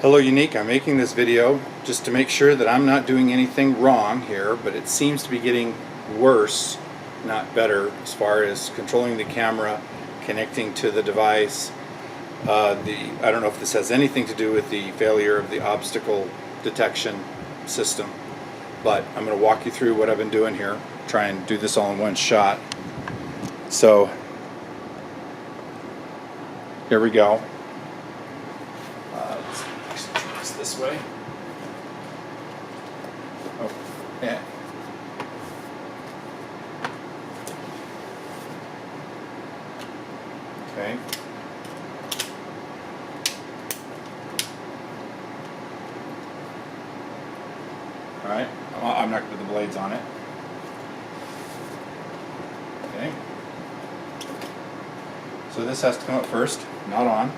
Hello Yuneec, I'm making this video just to make sure that I'm not doing anything wrong here, but it seems to be getting worse, not better, as far as controlling the camera, connecting to the device. I don't know if this has anything to do with the failure of the obstacle detection system, but I'm going to walk you through what I've been doing here, try and do this all in one shot. So here we go. Let's turn this way. Oh, yeah. Okay. All right. I'm not going to put the blades on it. Okay. So this has to come up first, not on.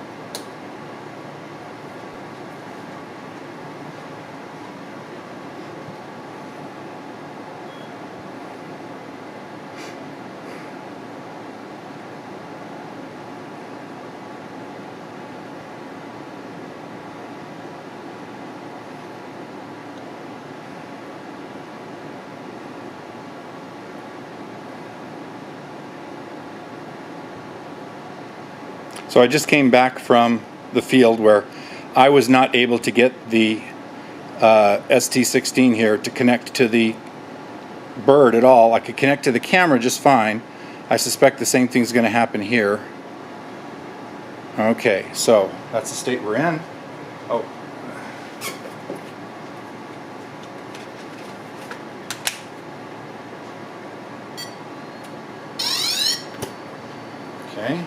So I just came back from the field where I was not able to get the ST16 here to connect to the bird at all. I could connect to the camera just fine. I suspect the same thing's going to happen here. Okay, so that's the state we're in. Oh. Okay.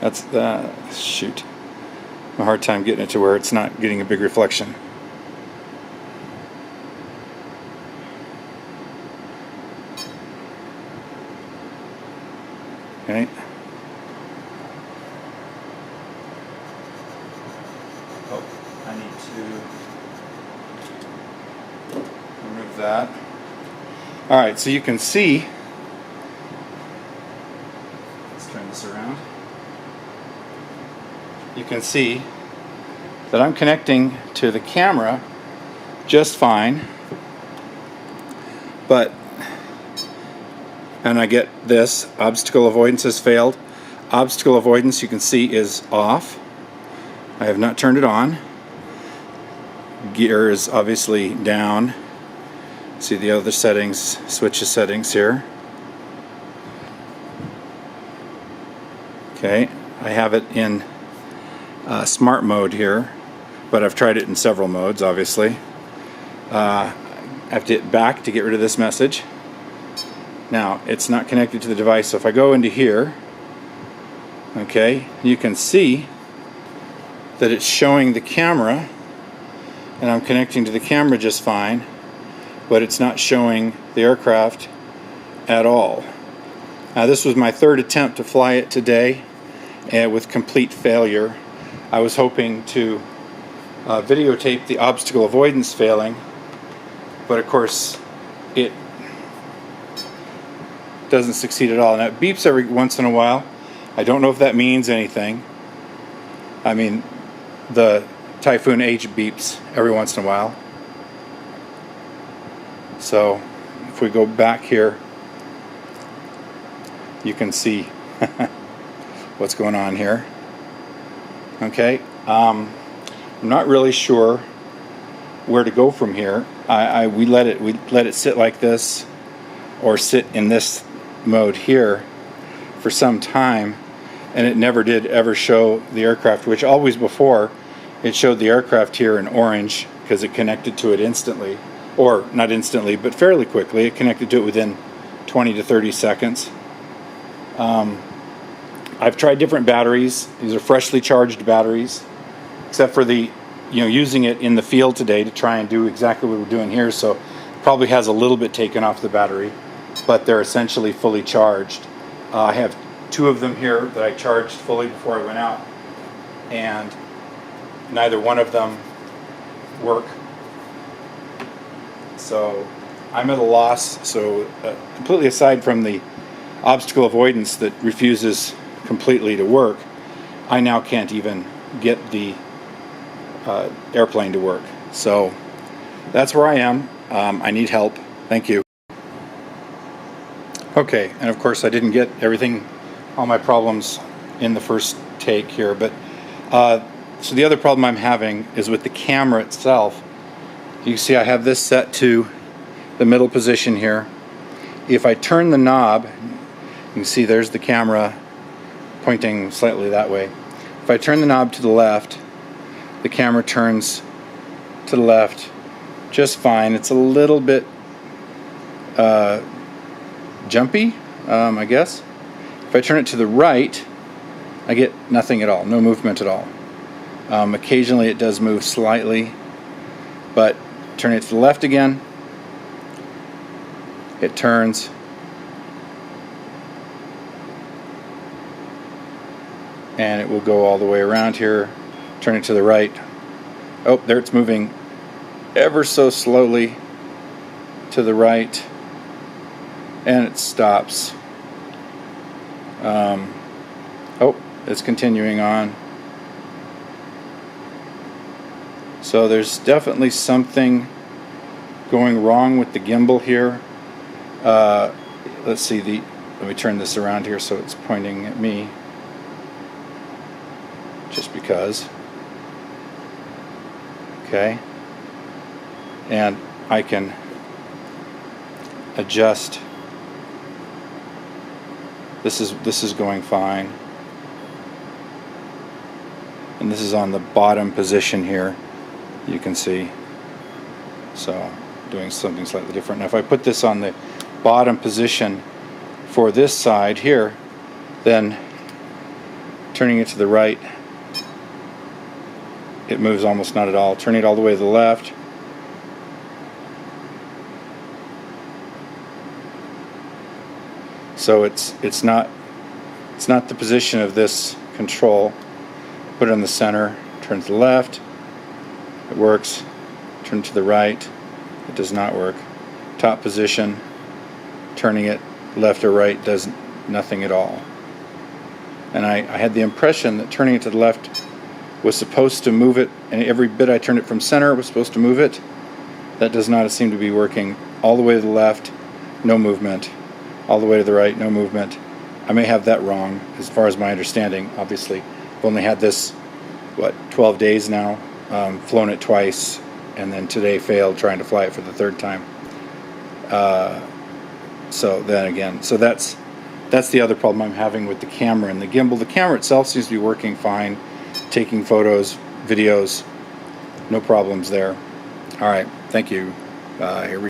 That's shoot. A hard time getting it to where it's not getting a big reflection. Okay. Oh, I need to remove that. All right, so you can see. Let's turn this around. You can see that I'm connecting to the camera just fine, and I get this, obstacle avoidance has failed. Obstacle avoidance, you can see, is off. I have not turned it on. Gear is obviously down. See the other settings, switch the settings here. Okay, I have it in smart mode here, but I've tried it in several modes, obviously. I have to hit back to get rid of this message. Now, it's not connected to the device, so if I go into here, okay, you can see that it's showing the camera, and I'm connecting to the camera just fine, but it's not showing the aircraft at all. Now, this was my third attempt to fly it today, and with complete failure. I was hoping to videotape the obstacle avoidance failing, but of course it doesn't succeed at all. And it beeps every once in a while. I don't know if that means anything. I mean, the Typhoon H beeps every once in a while. So if we go back here, you can see what's going on here. Okay, I'm not really sure where to go from here. We let it sit like this, or sit in this mode here for some time, and it never did ever show the aircraft, which always before it showed the aircraft here in orange because it connected to it instantly, or not instantly, but fairly quickly. It connected to it within 20 to 30 seconds. I've tried different batteries. These are freshly charged batteries, except for the, using it in the field today to try and do exactly what we're doing here. So it probably has a little bit taken off the battery. but they're essentially fully charged. I have 2 of them here that I charged fully before I went out, and neither one of them work. So I'm at a loss. So completely aside from the obstacle avoidance that refuses completely to work, I now can't even get the airplane to work. So that's where I am. I need help. Thank you. Okay, and of course I didn't get everything, all my problems in the first take here, but so the other problem I'm having is with the camera itself. You can see I have this set to the middle position here. If I turn the knob, you can see there's the camera pointing slightly that way. If I turn the knob to the left, the camera turns to the left just fine. It's a little bit jumpy, I guess. If I turn it to the right, I get nothing at all, no movement at all. Occasionally it does move slightly, but turn it to the left again, it turns, and it will go all the way around here. Turn it to the right. Oh, there it's moving ever so slowly to the right, and it stops. Oh, it's continuing on. So there's definitely something going wrong with the gimbal here. Let's see, let me turn this around here so it's pointing at me, just because. Okay, and I can adjust. This is going fine, and this is on the bottom position here, you can see. So doing something slightly different. Now if I put this on the bottom position for this side here, then turning it to the right, it moves almost not at all. Turning it all the way to the left, so it's not the position of this control. Put it in the center, turn to the left, it works. Turn to the right, it does not work. Top position, turning it left or right does nothing at all. And I had the impression that turning it to the left was supposed to move it, and every bit I turned it from center was supposed to move it. That does not seem to be working. All the way to the left, no movement. All the way to the right, no movement. I may have that wrong as far as my understanding. Obviously, I've only had this, 12 days now, flown it twice, and then today failed trying to fly it for the 3rd time. So then again, so that's the other problem I'm having with the camera and the gimbal. The camera itself seems to be working fine, taking photos, videos, no problems there. All right, thank you. Here we